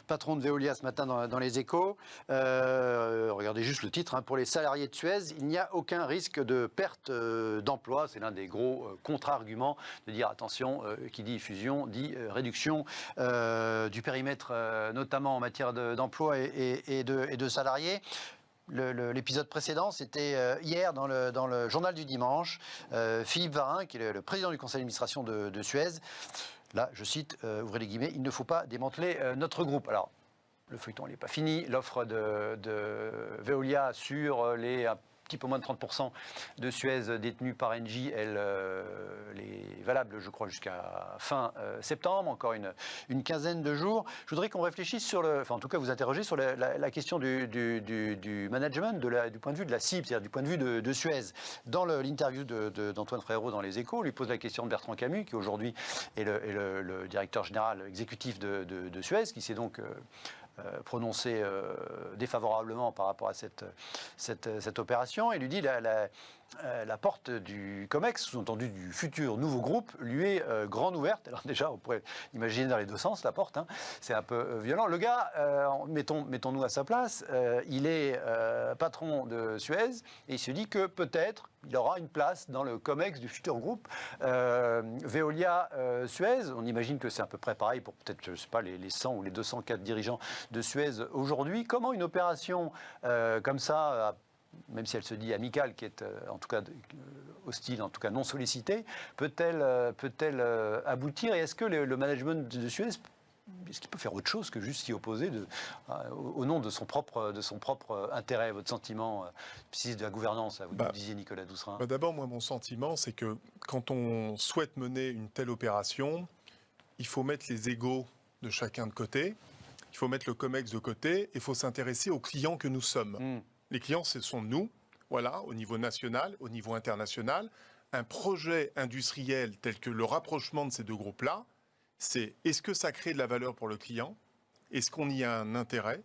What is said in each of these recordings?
patron de Veolia ce matin dans les Échos. Regardez juste le titre, hein. Pour les salariés de Suez, il n'y a aucun risque de perte d'emploi. C'est l'un des gros contre-arguments de dire attention, qui dit fusion dit réduction du périmètre, notamment en matière d'emploi et de salariés. L'épisode précédent, c'était hier dans le journal du dimanche. Philippe Varin, qui est le président du conseil d'administration de Suez, là, je cite, ouvrez les guillemets, « Il ne faut pas démanteler notre groupe ». Alors, le feuilleton n'est pas fini. L'offre de Veolia sur les un petit peu moins de 30% de Suez détenus par Engie, elle est valable, je crois, jusqu'à fin septembre, encore une quinzaine de jours. Je voudrais qu'on réfléchisse sur en tout cas vous interroger sur la question du management, du point de vue de la cible, c'est-à-dire du point de vue de Suez. Dans l'interview d'Antoine Frérot dans Les Échos, on lui pose la question de Bertrand Camus, qui aujourd'hui est le directeur général exécutif de Suez, qui s'est donc prononcé défavorablement par rapport à cette opération, et lui dit la porte du COMEX, sous-entendu du futur nouveau groupe, lui est grande ouverte. Alors déjà, on pourrait imaginer dans les deux sens la porte, hein. C'est un peu violent. Le gars, mettons-nous à sa place, il est patron de Suez, et il se dit que peut-être il aura une place dans le COMEX du futur groupe Veolia Suez. On imagine que c'est à peu près pareil pour peut-être, je ne sais pas, les 100 ou les 204 dirigeants de Suez aujourd'hui. Comment une opération comme ça, même si elle se dit amicale, qui est en tout cas hostile, en tout cas non sollicitée, peut-elle aboutir? Et est-ce que le management de Suez, est-ce qu'il peut faire autre chose que juste s'y opposer au nom de son propre intérêt? Votre sentiment, spécialiste de la gouvernance, vous nous disiez, Nicolas Doucerin. D'abord, moi, mon sentiment, c'est que quand on souhaite mener une telle opération, il faut mettre les égos de chacun de côté, il faut mettre le COMEX de côté, et il faut s'intéresser aux clients que nous sommes. Les clients, ce sont nous, voilà, au niveau national, au niveau international. Un projet industriel tel que le rapprochement de ces deux groupes-là, c'est est-ce que ça crée de la valeur pour le client? Est-ce qu'on y a un intérêt?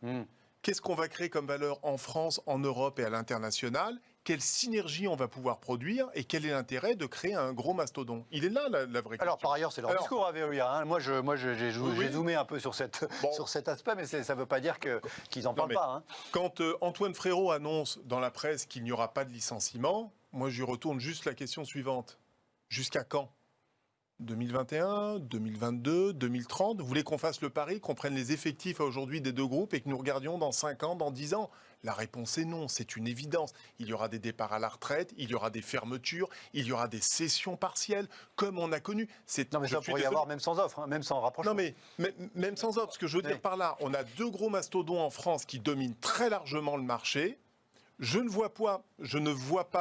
Qu'est-ce qu'on va créer comme valeur en France, en Europe et à l'international? Quelle synergie on va pouvoir produire? Et quel est l'intérêt de créer un gros mastodonte? Il est là la vraie question. Alors par ailleurs, c'est leur discours à Veolia, hein. Moi, j'ai zoomé un peu sur cet aspect, mais ça ne veut pas dire qu'ils n'en parlent pas. Hein. Quand Antoine Frérot annonce dans la presse qu'il n'y aura pas de licenciement, moi je lui retourne juste la question suivante. Jusqu'à quand? 2021, 2022, 2030, vous voulez qu'on fasse le pari, qu'on prenne les effectifs aujourd'hui des deux groupes et que nous regardions dans 5 ans, dans 10 ans? La réponse est non, c'est une évidence. Il y aura des départs à la retraite, il y aura des fermetures, il y aura des cessions partielles, comme on a connu. Non mais ça pourrait y avoir même sans offre, hein, même sans rapprochement. Non mais même sans offre, ce que je veux dire par là, on a deux gros mastodontes en France qui dominent très largement le marché. Je ne vois pas,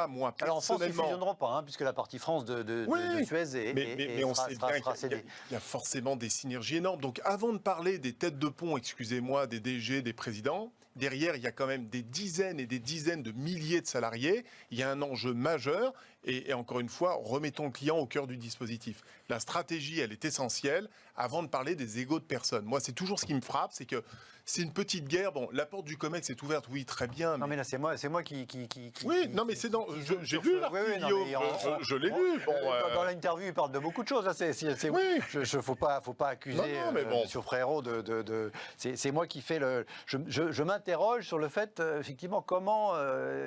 moi, personnellement... Alors en France, ils ne fusionneront pas, hein, puisque la partie France de Suez mais on sait bien qu'il y a forcément des synergies énormes. Donc avant de parler des têtes de pont, excusez-moi, des DG, des présidents, derrière, il y a quand même des dizaines et des dizaines de milliers de salariés. Il y a un enjeu majeur. Et encore une fois, remettons le client au cœur du dispositif. La stratégie, elle est essentielle avant de parler des égos de personnes. Moi, c'est toujours ce qui me frappe, c'est que c'est une petite guerre. Bon, la porte du COMEX est ouverte, oui, très bien. Non, mais là, c'est moi qui... Oui, non, mais c'est dans... J'ai lu l'article, Guillaume. Je l'ai lu. Bon, dans l'interview, il parle de beaucoup de choses. Là, oui. Faut pas accuser M. Frérot de... C'est moi qui fais le... Je m'interroge sur le fait, effectivement, comment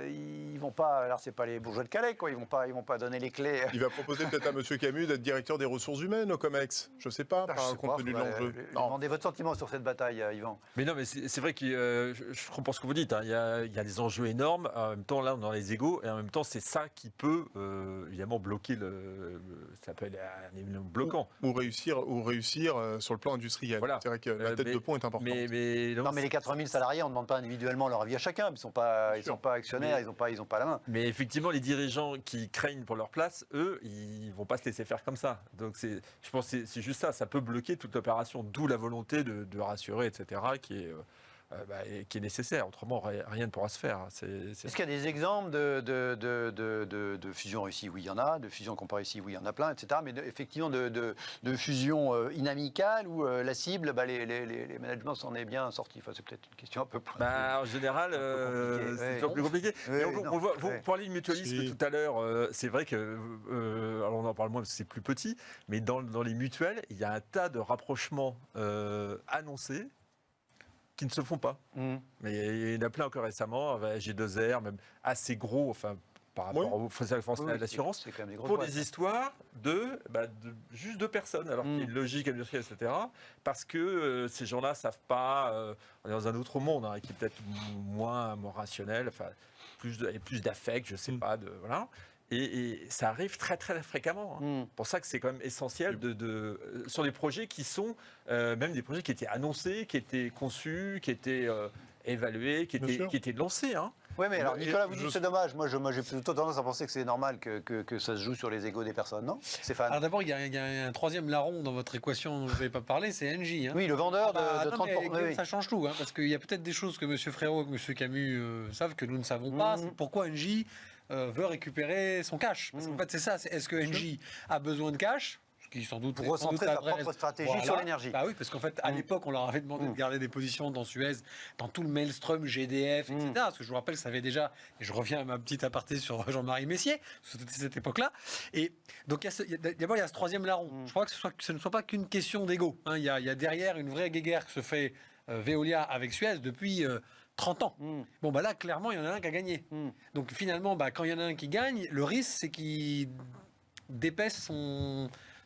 ils vont pas... Alors, c'est pas les bourgeois de Calais, quoi. Ils vont pas donner les clés. Il va proposer peut-être à M. Camus d'être directeur des ressources humaines au COMEX. Je ne sais pas, compte tenu de l'enjeu. Demandez votre sentiment sur cette bataille, Yvan. Mais non, mais c'est vrai que je comprends ce que vous dites. Hein. Il y a des enjeux énormes. En même temps, là, on est dans les égos. Et en même temps, c'est ça qui peut, évidemment, bloquer ça peut être un élément bloquant. Ou réussir sur le plan industriel. Voilà. C'est vrai que la tête de pont est importante. Non, mais les 80 000 salariés, on ne demande pas individuellement leur avis à chacun. Ils ne sont pas actionnaires, ils n'ont pas la main. Mais effectivement, les dirigeants qui craignent pour leur place, eux, ils ne vont pas se laisser faire comme ça. Donc, je pense que c'est juste ça. Ça peut bloquer toute l'opération. D'où la volonté de rassurer, etc., qui est nécessaire. Autrement, rien ne pourra se faire. Est-ce qu'il y a des exemples de fusions réussies? Oui, il y en a. De fusions qui n'ont pas réussi? Oui, il y en a plein, etc. Mais effectivement, de fusions inamicales où la cible, les managements s'en est bien sortis. Enfin, c'est peut-être une question un peu plus... en général, c'est toujours plus compliqué. Vous parliez de mutualisme tout à l'heure. C'est vrai que, alors on en parle moins parce que c'est plus petit, mais dans les mutuelles, il y a un tas de rapprochements annoncés, qui ne se font pas. Mais il y en a plein encore récemment, avec G2R, même assez gros, enfin, par rapport aux français à l'assurance, pour des histoires juste de personnes, alors qu'il y a une logique industrielle, etc. Parce que ces gens-là ne savent pas, on est dans un autre monde, hein, qui est peut-être moins rationnel, enfin, plus d'affect, je ne sais pas, voilà. Et ça arrive très très fréquemment. C'est pour ça que c'est quand même essentiel sur des projets qui sont même des projets qui étaient annoncés, qui étaient conçus, qui étaient évalués, qui étaient lancés. Hein. Oui, mais alors Nicolas, vous dites c'est dommage. Moi, j'ai plutôt tendance à penser que c'est normal que ça se joue sur les égos des personnes, non, Stéphane? Alors d'abord, il y a un troisième larron dans votre équation dont je ne vais pas parler, c'est Engie. Hein. Oui, le vendeur de 30%. Ça change tout, hein, parce qu'il y a peut-être des choses que M. Frérot et M. Camus savent que nous ne savons pas. C'est pourquoi Engie veut récupérer son cash. Parce qu'en fait, c'est ça. Est-ce que Engie a besoin de cash? Qui sans doute pour recentrer sa propre stratégie sur l'énergie. Bah oui, parce qu'en fait, à l'époque, on leur avait demandé de garder des positions dans Suez, dans tout le Maelstrom, GDF, etc. Parce que je vous rappelle, ça avait déjà, et je reviens à ma petite aparté sur Jean-Marie Messier, c'était cette époque-là. Et donc, d'abord, il y a ce troisième larron. Je crois que ce ne soit pas qu'une question d'ego. Hein. Il y a derrière une vraie guéguerre que se fait Veolia avec Suez depuis 30 ans. Bon, bah là, clairement, il y en a un qui a gagné. Donc, finalement, quand il y en a un qui gagne, le risque, c'est qu'il dépaisse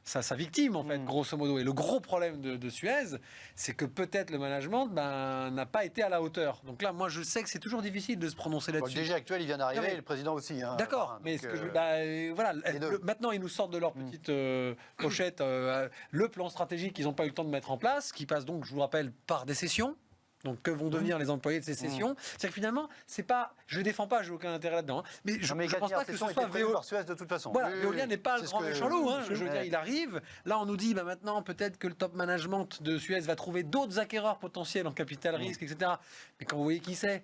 sa victime, en fait, grosso modo. Et le gros problème de Suez, c'est que peut-être le management n'a pas été à la hauteur. Donc là, moi, je sais que c'est toujours difficile de se prononcer là-dessus. Le DG actuel, il vient d'arriver, et le président aussi. Hein, d'accord, mais voilà, maintenant, ils nous sortent de leur petite pochette le plan stratégique qu'ils n'ont pas eu le temps de mettre en place, qui passe donc, je vous rappelle, par des cessions. Donc, que vont devenir les employés de ces cessions? C'est que finalement, c'est pas, je ne défends pas, j'ai aucun intérêt là-dedans. Hein, mais je ne pense pas que ce soit Suez de toute façon. Voilà, Veolia n'est pas le grand méchant loup. Hein, je veux dire, il arrive. Là, on nous dit, maintenant, peut-être que le top management de Suez va trouver d'autres acquéreurs potentiels en capital risque, etc. Mais quand vous voyez qui c'est,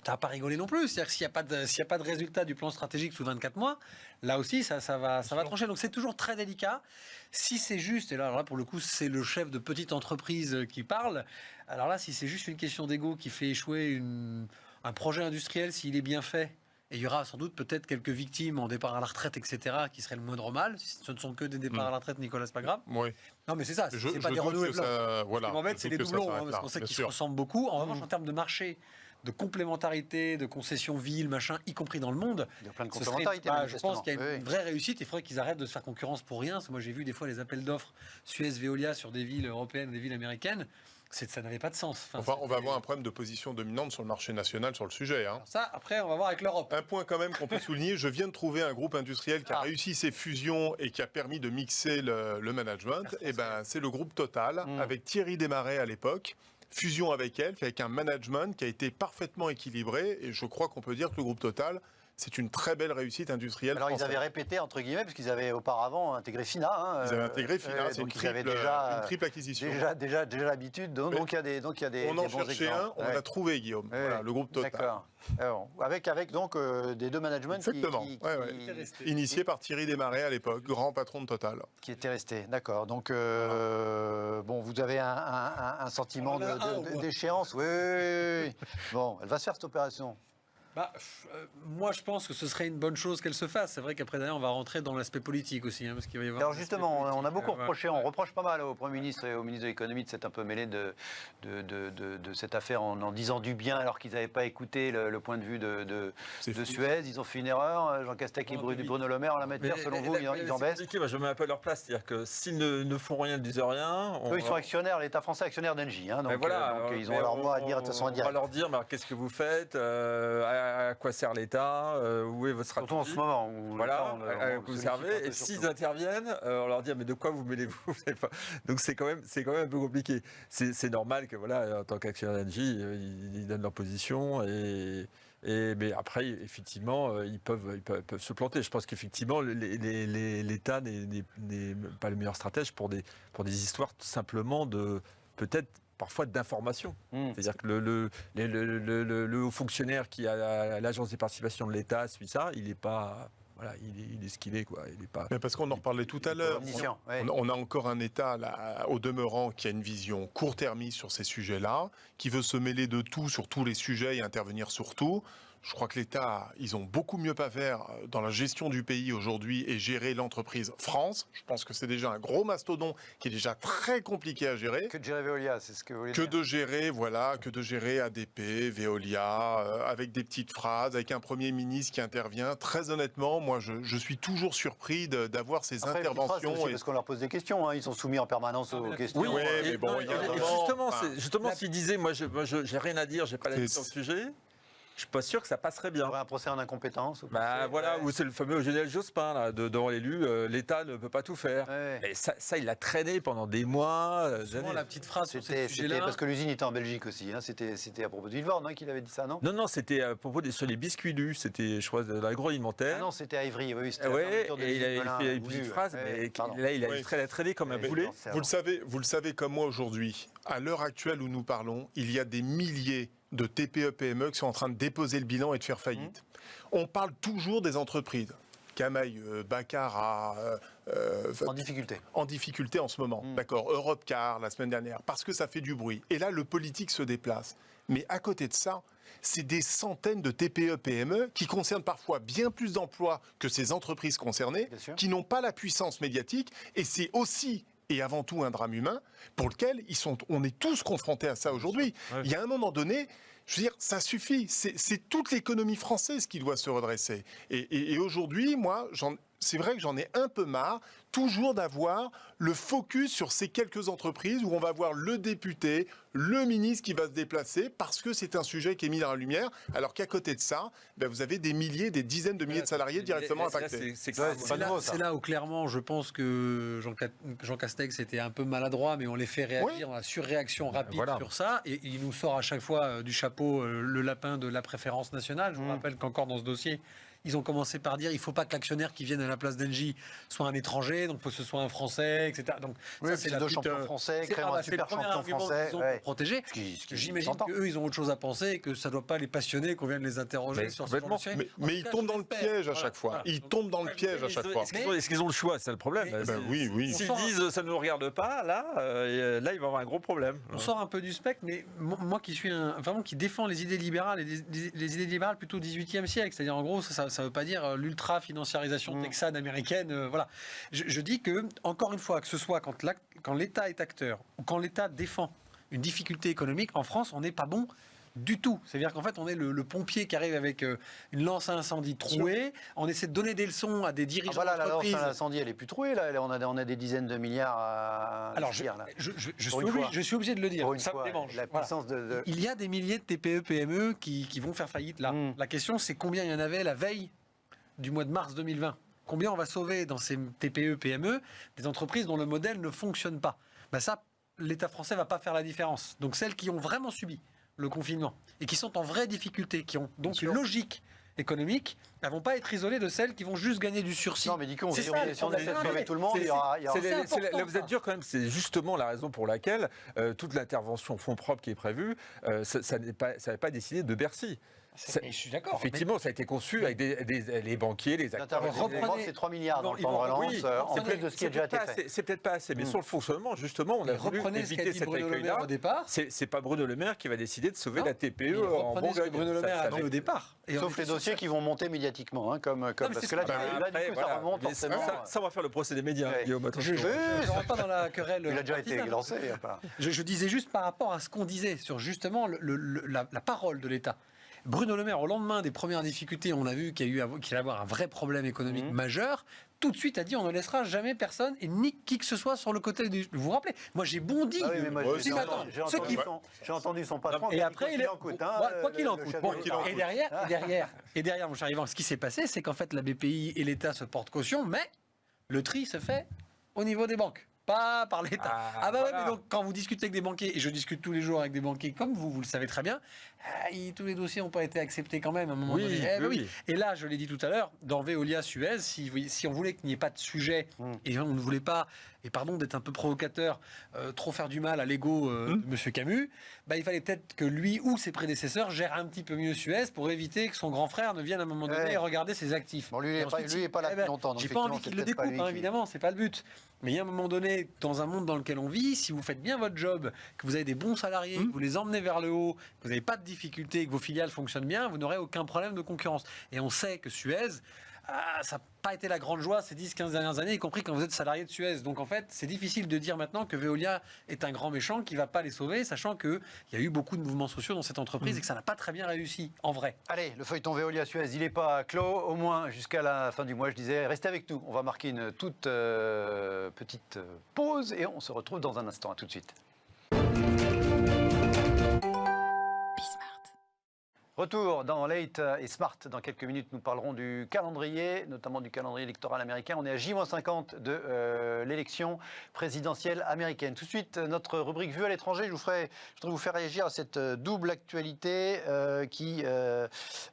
ça va pas rigoler non plus. C'est-à-dire que s'il n'y a pas de résultat du plan stratégique sous 24 mois, là aussi, ça va trancher. Donc c'est toujours très délicat. Si c'est juste, et là, alors là pour le coup, c'est le chef de petite entreprise qui parle. Alors là, si c'est juste une question d'ego qui fait échouer un projet industriel, s'il est bien fait, et il y aura sans doute peut-être quelques victimes en départ à la retraite, etc., qui seraient le moindre mal. Si ce ne sont que des départs à la retraite, Nicolas, c'est pas grave. Oui. Non, mais c'est ça. C'est pas des renouvellements. Voilà, ce qui m'embête, c'est les doublons, parce qu'on sait qu'ils se ressemblent beaucoup. En revanche, en termes de marché, de complémentarité, de concessions villes, machin, y compris dans le monde. Il y a plein de complémentarités. Je pense qu'il y a une vraie réussite. Il faudrait qu'ils arrêtent de se faire concurrence pour rien. Parce que moi, j'ai vu des fois les appels d'offres Suez-Veolia sur des villes européennes, des villes américaines. Ça n'avait pas de sens. Enfin, on va avoir un problème de position dominante sur le marché national sur le sujet. Hein. Ça, après, on va voir avec l'Europe. Un point quand même qu'on peut souligner, je viens de trouver un groupe industriel qui a réussi ses fusions et qui a permis de mixer le management. Et c'est le groupe Total, avec Thierry Desmarais à l'époque. Fusion avec elle, avec un management qui a été parfaitement équilibré. Et je crois qu'on peut dire que le groupe Total, c'est une très belle réussite industrielle. Alors française. Ils avaient répété, entre guillemets, parce qu'ils avaient auparavant intégré FINA. Hein, ils avaient intégré FINA, c'est une triple acquisition. Déjà l'habitude, donc il y a des on en cherchait un, on l'a trouvé, Guillaume. Voilà, le groupe Total. D'accord. Avec donc des deux managements initiés par Thierry Desmarais à l'époque, grand patron de Total. Qui était resté, d'accord. Donc, vous avez un sentiment d'échéance. Oui. Bon, elle va se faire cette opération. Moi, je pense que ce serait une bonne chose qu'elle se fasse. C'est vrai qu'après, d'ailleurs, on va rentrer dans l'aspect politique aussi. Hein, parce qu'il va y avoir alors justement, on a beaucoup reproché, on reproche pas mal au Premier ministre et au ministre de l'économie de s'être un peu mêlé de cette affaire en disant du bien alors qu'ils n'avaient pas écouté le point de vue de Suez. Ils ont fait une erreur. Jean Castex et Bruno Le Maire en la matière, selon vous, ils en baissent. Je me mets un peu à leur place. C'est-à-dire que s'ils ne font rien, ne disent rien... Eux, ils sont actionnaires, l'État français actionnaire d'Engie. Hein, donc ils ont leur mot à dire de toute façon indirecte. On va leur dire, qu'est-ce que vous faites, à quoi sert l'État, où est votre stratégie. Surtout en ce moment. Où vous servez. Et s'ils interviennent, on leur dit mais de quoi vous mêlez-vous? Donc c'est quand même un peu compliqué. C'est normal que en tant qu'actionnaire d'Engie, ils donnent leur position mais après, effectivement, ils peuvent se planter. Je pense qu'effectivement, l'État n'est pas le meilleur stratège pour des histoires simplement de peut-être parfois d'information. C'est-à-dire que le haut fonctionnaire qui a l'agence des participations de l'État suit ça, il n'est pas... Voilà, il est ce qu'il est, quoi. Il est pas... Mais parce qu'on en reparlait tout à l'heure. On a encore un État, là, au demeurant, qui a une vision court-termiste sur ces sujets-là, qui veut se mêler de tout sur tous les sujets et intervenir sur tout. Je crois que l'État, ils ont beaucoup mieux à faire dans la gestion du pays aujourd'hui et gérer l'entreprise France. Je pense que c'est déjà un gros mastodon qui est déjà très compliqué à gérer. Que de gérer Veolia, c'est ce que vous voulez Que dire. de gérer ADP, Veolia, avec des petites phrases, avec un Premier ministre qui intervient. Très honnêtement, moi, je suis toujours surpris d'avoir ces Après, les petites phrases, c'est interventions. aussi parce qu'on leur pose des questions, hein. Ils sont soumis en permanence aux questions. Oui, Ouais, et- mais bon, non, il y a un et moment, justement, s'il disait, moi, j'ai rien à dire, j'ai pas la C'est- sur le sujet, je suis pas sûr que ça passerait Il y bien. aurait un procès en incompétence. Bah voilà, ou c'est le fameux Eugène Jospin, là, devant l'élu, l'État ne peut pas tout faire. Ouais. Et ça, il l'a traîné pendant des mois, des Souvent, années. la petite phrase sur C'était ces sujets-là. parce que l'usine était en Belgique aussi. Hein. C'était à propos de Villevorne, hein, qu'il avait dit ça, non? Non, c'était à propos sur les biscuits lus, c'était, je crois, de l'agroalimentaire. Ah non, c'était à Ivry. Oui, c'était la Ouais, fermeture de et il l'usine avait Melun, fait une voulu, petite phrase, ouais. mais Pardon. là, il a Oui. traîné comme un Ouais, boulet. non, c'est Vous le savez comme moi aujourd'hui, à l'heure actuelle où nous parlons, il y a des milliers de TPE-PME qui sont en train de déposer le bilan et de faire faillite. On parle toujours des entreprises. Camaï, Baccarat, En difficulté. en difficulté en ce moment. D'accord, Europcar la semaine dernière, parce que ça fait du bruit. Et là, le politique se déplace. Mais à côté de ça, c'est des centaines de TPE-PME qui concernent parfois bien plus d'emplois que ces entreprises concernées, Bien sûr. qui n'ont pas la puissance médiatique. Et c'est aussi et avant tout un drame humain pour lequel on est tous confrontés à ça aujourd'hui. Ouais. Il y a un moment donné, je veux dire, ça suffit. C'est toute l'économie française qui doit se redresser. Et aujourd'hui, moi, c'est vrai que j'en ai un peu marre, toujours d'avoir le focus sur ces quelques entreprises où on va voir le député, le ministre qui va se déplacer parce que c'est un sujet qui est mis dans la lumière, alors qu'à côté de ça, ben, vous avez des milliers, des dizaines de milliers de salariés directement impactés. C'est Ouais, C'est pas là, nouveau, ça. c'est là où clairement je pense que Jean Castex était un peu maladroit, mais on les fait réagir dans la surréaction rapide Voilà. sur ça. Et il nous sort à chaque fois du chapeau le lapin de la préférence nationale. Je vous rappelle qu'encore dans ce dossier, ils ont commencé par dire il ne faut pas que l'actionnaire qui vienne à la place d'Engie soit un étranger, donc il faut que ce soit un Français, etc. Donc Oui, ça, c'est la deux petite, champions français, c'est- créant ah bah, un c'est le super premier champion argument français. qu'ils ont Ouais. pour protéger. J'imagine s'entend. qu'eux, ils ont autre chose à penser et que ça ne doit pas les passionner qu'on vienne les interroger Mais sur ce genre de complètement. sujet. Mais En tout ils cas, tombent je dans le l'espère. piège à Voilà, chaque fois. voilà. Ils Donc, tombent dans le piège à chaque fois. Est-ce qu'ils ont le choix? C'est le problème. Mais- Ben oui, oui. S'ils On sort- disent ça ne nous regarde pas, là, là, il va y avoir un gros problème. On sort un peu du spectre, mais moi qui suis vraiment qui défend les idées libérales et les idées libérales plutôt 18e siècle, c'est-à-dire en gros ça veut pas dire l'ultra-financiarisation texane américaine, voilà. Je dis que encore une fois, que ce soit quand l'État est acteur ou quand l'État défend une difficulté économique, en France on n'est pas bon du tout. C'est-à-dire qu'en fait, on est le pompier qui arrive avec une lance à incendie trouée. On essaie de donner des leçons à des Ah dirigeants bah là, la lance d'entreprise. à l'incendie, elle est plus trouée, là. On a des dizaines de milliards à Alors, investir, là. je suis obligé de le dire. Pour une Ça fois, me démange. la Voilà. puissance de... Il y a des milliers de TPE, PME qui vont faire faillite là. La question, c'est combien il y en avait la veille du mois de mars 2020. Combien on va sauver dans ces TPE, PME des entreprises dont le modèle ne fonctionne pas. Ben ça, l'État français va pas faire la différence. Donc celles qui ont vraiment subi le confinement et qui sont en vraie difficulté, qui ont donc une logique économique, elles vont pas être isolées de celles qui vont juste gagner du sursis. Non, mais du coup, on C'est si ça, le on essaie de problème. sauver tout le monde, il y aura... C'est important, là, vous êtes ça. dur quand même, c'est justement la raison pour laquelle toute l'intervention fonds propres qui est prévue, ça n'est pas décidé de Bercy. Mais je suis d'accord. Effectivement, ça a été conçu avec les banquiers, les acteurs. reprenez- C'est 3 milliards dans le ils plan de vont- relance, oui, en c'est plus de ce qui a déjà été fait. C'est peut-être pas assez, mais sur le fonctionnement, justement, on a Mais voulu reprenez ce qu'a éviter dit cet Bruno Le Maire accueil-là. au départ. C'est pas Bruno Le Maire qui va décider de sauver Non, la TPE Mais en reprenez ce que Bourgogne. Bruno Le Maire a dit Ça- au départ. Et on Sauf était les sur dossiers ça. qui vont monter médiatiquement, hein, parce mais que c'est là, pas grave. du coup, ça voilà. remonte Mais forcément. ça, on va faire le procès des médias, Ouais. Guillaume. attention. Je ne rentre pas dans la querelle. Il a déjà été partisane. lancé, il y a pas... Je disais juste par rapport à ce qu'on disait sur justement la parole de l'État. Bruno Le Maire, au lendemain des premières difficultés, on a vu qu'il allait avoir un vrai problème économique majeur. Tout de suite a dit on ne laissera jamais personne et ni qui que ce soit sur le côté du. Vous vous rappelez? Moi j'ai bondi. Ah oui, mais moi, Ouais, j'ai c'est entendu- ça. j'ai entendu son patron. Et après, il est. quoi qu'il en coûte, hein, Voilà, quoi qu'il en le coûte. chef Bon, de qu'il en l'État. et derrière, mon cher Yvan, ce qui s'est passé, c'est qu'en fait, la BPI et l'État se portent caution, mais le tri se fait au niveau des banques, pas par l'État. Ah, bah ouais, voilà. mais donc quand vous discutez avec des banquiers, et je discute tous les jours avec des banquiers comme vous le savez très bien, tous les dossiers n'ont pas été acceptés quand même à un moment Oui, donné. oui, oui. Et là, je l'ai dit tout à l'heure, dans Veolia Suez, si on voulait qu'il n'y ait pas de sujet, et on ne voulait pas, et pardon d'être un peu provocateur, trop faire du mal à l'ego de M. Camus, bah, il fallait peut-être que lui ou ses prédécesseurs gèrent un petit peu mieux Suez pour éviter que son grand frère ne vienne à un moment donné Ouais. et regarder ses actifs. Bon, lui, il Et est pas- ensuite, lui, il est pas là eh depuis longtemps, donc J'ai pas effectivement, envie qu'il c'est le peut-être pas découpe, lui hein, qui- évidemment, c'est pas le but. Mais il y a un moment donné, dans un monde dans lequel on vit, si vous faites bien votre job, que vous avez des bons salariés, que vous les emmenez vers le haut, que vous n'avez pas de difficultés, que vos filiales fonctionnent bien, vous n'aurez aucun problème de concurrence. Et on sait que Suez, ça n'a pas été la grande joie ces 10-15 dernières années, y compris quand vous êtes salarié de Suez. Donc en fait, c'est difficile de dire maintenant que Veolia est un grand méchant qui ne va pas les sauver, sachant qu'il y a eu beaucoup de mouvements sociaux dans cette entreprise et que ça n'a pas très bien réussi, en vrai. Allez, le feuilleton Veolia-Suez, il n'est pas clos, au moins jusqu'à la fin du mois, je disais. Restez avec nous, on va marquer une toute petite pause et on se retrouve dans un instant. À tout de suite. Retour dans Late et Smart. Dans quelques minutes, nous parlerons du calendrier, notamment du calendrier électoral américain. On est à J-50 de l'élection présidentielle américaine. Tout de suite, notre rubrique Vue à l'étranger. Je voudrais vous faire réagir à cette double actualité qui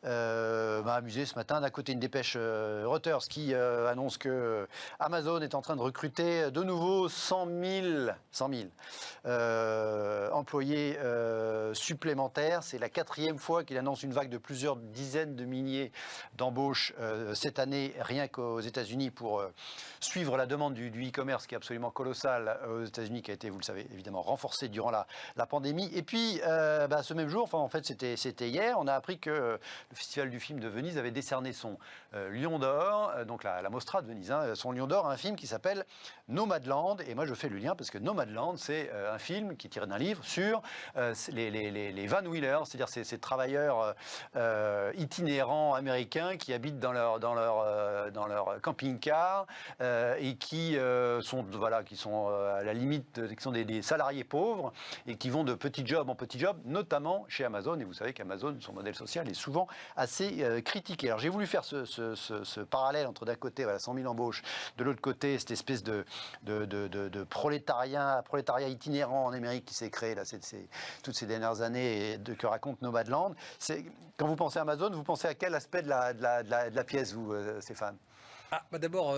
m'a amusé ce matin. D'un côté, une dépêche Reuters qui annonce que Amazon est en train de recruter de nouveau 100 000 employés supplémentaires. C'est la 4e fois qu'il annonce une vague de plusieurs dizaines de milliers d'embauches cette année, rien qu'aux États-Unis, pour suivre la demande du e-commerce qui est absolument colossale aux États-Unis, qui a été, vous le savez, évidemment renforcée durant la pandémie. Et puis, ce même jour, enfin en fait c'était hier, on a appris que le Festival du film de Venise avait décerné son Lion d'Or, donc la Mostra de Venise, son Lion d'Or à un film qui s'appelle Nomadland. Et moi je fais le lien parce que Nomadland, c'est un film qui est tiré d'un livre sur les van wheelers, c'est-à-dire ces travailleurs itinérants américains qui habitent dans leur camping-car et qui sont à la limite, qui sont des salariés pauvres et qui vont de petit job en petit job, notamment chez Amazon. Et vous savez qu'Amazon, son modèle social est souvent assez critiqué. Alors j'ai voulu faire ce parallèle entre d'un côté 100 000 embauches, de l'autre côté cette espèce de prolétariat itinérant en Amérique qui s'est créé là, toutes ces dernières années et que raconte Nomadland. Quand vous pensez à Amazon, vous pensez à quel aspect de la pièce, vous, Stéphane? D'abord,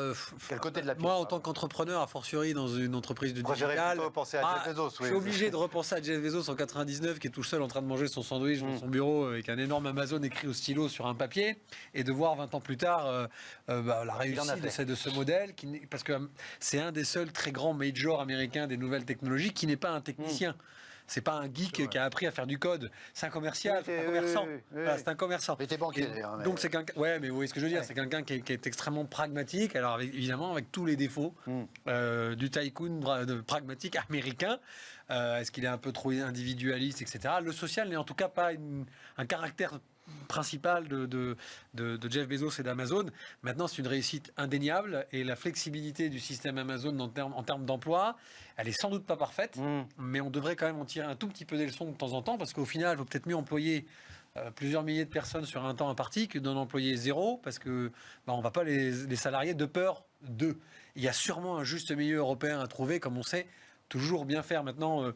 quel côté de la pièce, moi, en tant qu'entrepreneur, a fortiori dans une entreprise de digital, plutôt penser à Jeff Bezos. Je suis obligé de repenser à Jeff Bezos en 99, qui est tout seul en train de manger son sandwich dans son bureau avec un énorme Amazon écrit au stylo sur un papier, et de voir 20 ans plus tard la réussite de ce modèle, parce que c'est un des seuls très grands majors américains des nouvelles technologies qui n'est pas un technicien. C'est pas un geek qui a appris à faire du code. C'est un commercial, c'est un commerçant. Voilà, c'est un commerçant. Il était banquier. Donc c'est quelqu'un. Ouais, mais vous voyez ce que je veux dire. C'est quelqu'un qui est extrêmement pragmatique. Alors évidemment avec tous les défauts du tycoon pragmatique américain. Est-ce qu'il est un peu trop individualiste, etc. Le social n'est en tout cas pas un caractère principal de Jeff Bezos et d'Amazon. Maintenant, c'est une réussite indéniable et la flexibilité du système Amazon en termes d'emploi, elle est sans doute pas parfaite, mais on devrait quand même en tirer un tout petit peu des leçons de temps en temps, parce qu'au final, il vaut peut-être mieux employer plusieurs milliers de personnes sur un temps imparti que d'en employer zéro, parce que on va pas les salarier de peur d'eux. Il y a sûrement un juste milieu européen à trouver, comme on sait toujours bien faire maintenant.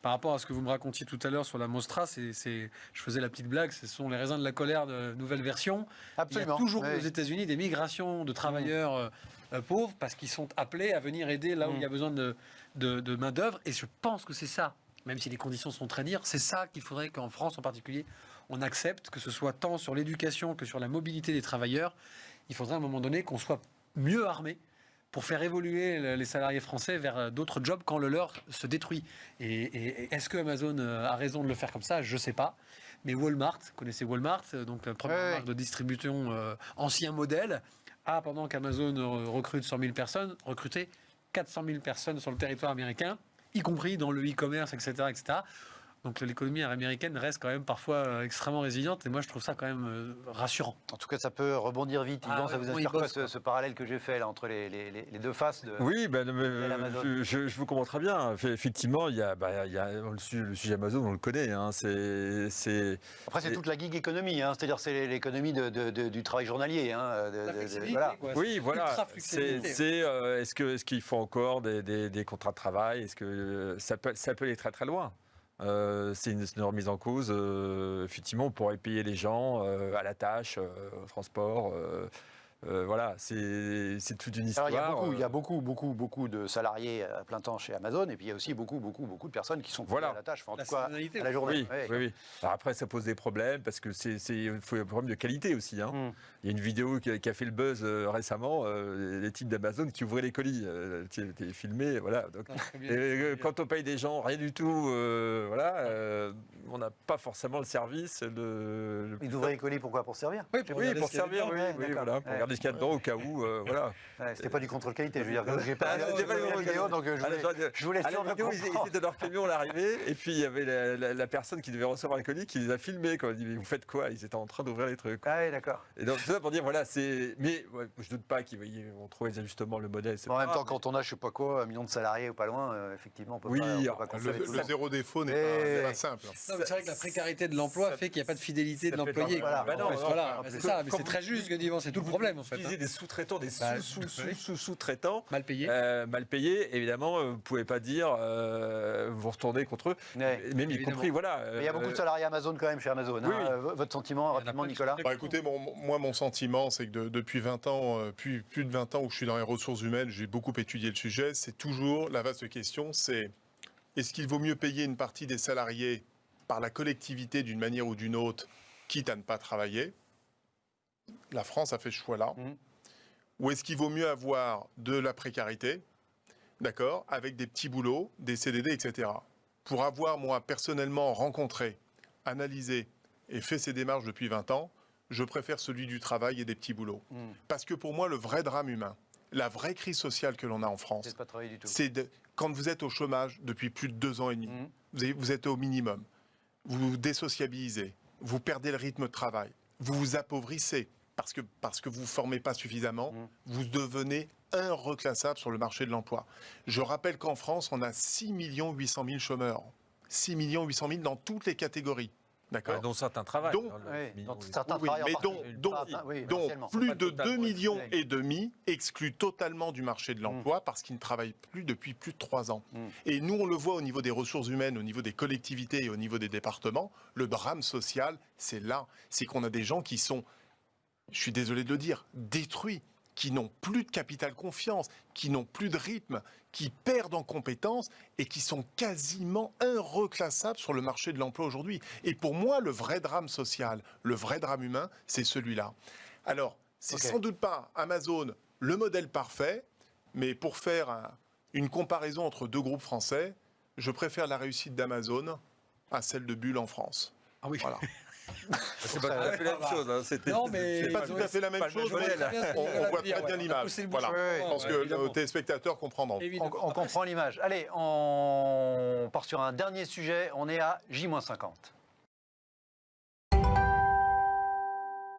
Par rapport à ce que vous me racontiez tout à l'heure sur la Mostra, je faisais la petite blague, ce sont les raisins de la colère de nouvelle version. Absolument. Il y a toujours aux États-Unis des migrations de travailleurs pauvres parce qu'ils sont appelés à venir aider là où il y a besoin de main-d'œuvre. Et je pense que c'est ça, même si les conditions sont très dures, c'est ça qu'il faudrait qu'en France en particulier, on accepte, que ce soit tant sur l'éducation que sur la mobilité des travailleurs. Il faudrait à un moment donné qu'on soit mieux armé pour faire évoluer les salariés français vers d'autres jobs quand le leur se détruit. Et est-ce que Amazon a raison de le faire comme ça? Je ne sais pas. Mais Walmart, vous connaissez Walmart, donc la première marque de distribution ancien modèle, a, pendant qu'Amazon recrute 100 000 personnes, recruté 400 000 personnes sur le territoire américain, y compris dans le e-commerce, etc., etc. Donc l'économie américaine reste quand même parfois extrêmement résiliente et moi je trouve ça quand même rassurant. En tout cas, ça peut rebondir vite. Ça vous inspire quoi ce parallèle que j'ai fait là, entre les deux faces de je vous comprends très bien. Effectivement, il y a le sujet Amazon, on le connaît. Après, c'est toute la gig économie, c'est-à-dire c'est l'économie du travail journalier. La flexibilité, quoi. Oui, voilà. Est-ce qu'il faut encore des contrats de travail? Est-ce que ça peut aller très très loin? C'est une remise en cause. Effectivement, on pourrait payer les gens à la tâche, au transport. Voilà, c'est toute une histoire. Alors, il y a beaucoup de salariés à plein temps chez Amazon, et puis il y a aussi beaucoup de personnes qui sont collées à la tâche, enfin, en La tout cas saisonnalité, à la journée. Oui, oui. Alors après, ça pose des problèmes parce que il faut un problème de qualité aussi. Hein. Il y a une vidéo qui a fait le buzz récemment, les types d'Amazon qui ouvraient les colis, qui étaient filmés, voilà. Donc, quand on paye des gens, rien du tout, on n'a pas forcément le service. Ils ouvraient les colis, pourquoi? Pour servir? Oui, pour servir, voilà, pour regarder ce qu'il y a dedans au cas où, voilà. C'était pas du contrôle qualité, je veux dire. J'ai pas c'était pas la vidéo, donc je voulais à la vidéo, ils étaient dans leur camion à l'arrivée, et puis il y avait la personne qui devait recevoir les colis qui les a filmés. Quand on dit, mais vous faites quoi? Ils étaient en train d'ouvrir les trucs. Ah oui, d'accord. Et donc, tout ça pour dire, voilà, c'est. Mais je doute pas qu'ils vont trouver des ajustements, le modèle. En même temps, quand on a, je sais pas quoi, 1 million de salariés ou pas loin, effectivement, on peut pas consommer tout le zéro défaut n'est pas simple. Non, mais c'est vrai que la précarité de l'emploi fait qu'il n'y a pas de fidélité de l'employé. Voilà. Voilà, c'est ça, mais c'est très juste ce que dit Yvan, c'est tout le problème en fait. Utiliser des sous-traitants, des sous-traitants. Mal payé. Mal payés, évidemment, vous ne pouvez pas dire vous retournez contre eux. Ouais. Même y compris, voilà. Mais il y a beaucoup de salariés Amazon quand même chez Amazon. Oui, hein. Votre sentiment rapidement, Nicolas? Écoutez, mon sentiment, c'est que depuis 20 ans, plus de 20 ans où je suis dans les ressources humaines, j'ai beaucoup étudié le sujet. C'est toujours la vaste question, c'est est-ce qu'il vaut mieux payer une partie des salariés par la collectivité d'une manière ou d'une autre, quitte à ne pas travailler? La France a fait ce choix-là. Ou est-ce qu'il vaut mieux avoir de la précarité, d'accord, avec des petits boulots, des CDD, etc. Pour avoir, moi, personnellement rencontré, analysé et fait ces démarches depuis 20 ans, je préfère celui du travail et des petits boulots. Parce que pour moi, le vrai drame humain, la vraie crise sociale que l'on a en France, C'est de pas travailler du tout. c'est quand vous êtes au chômage depuis plus de 2 ans et demi, vous êtes au minimum, vous vous désociabilisez, vous perdez le rythme de travail, vous vous appauvrissez parce que vous ne formez pas suffisamment, vous devenez irreclassable sur le marché de l'emploi. Je rappelle qu'en France, on a 6 800 000 chômeurs. 6 800 000 dans toutes les catégories. D'accord. Dont certains travaillent. Dans certains Oui, travailleurs mais dont partiellement. plus de 2,5 millions exclus totalement du marché de l'emploi parce qu'ils ne travaillent plus depuis plus de 3 ans. Et nous, on le voit au niveau des ressources humaines, au niveau des collectivités et au niveau des départements, le drame social, c'est là. C'est qu'on a des gens qui sont, je suis désolé de le dire, détruits, qui n'ont plus de capital confiance, qui n'ont plus de rythme, qui perdent en compétences et qui sont quasiment irreclassables sur le marché de l'emploi aujourd'hui. Et pour moi, le vrai drame social, le vrai drame humain, c'est celui-là. Alors, c'est sans doute pas Amazon le modèle parfait, mais pour faire une comparaison entre 2 groupes français, je préfère la réussite d'Amazon à celle de Bull en France. Ah oui. Voilà. C'est pas tout à fait la même chose. Hein. Non, mais C'est pas tout à fait la même chose, mais on voit très bien l'image. Voilà. Je pense que nos téléspectateurs comprendront. On comprend l'image. Allez, on part sur un dernier sujet. On est à J-50.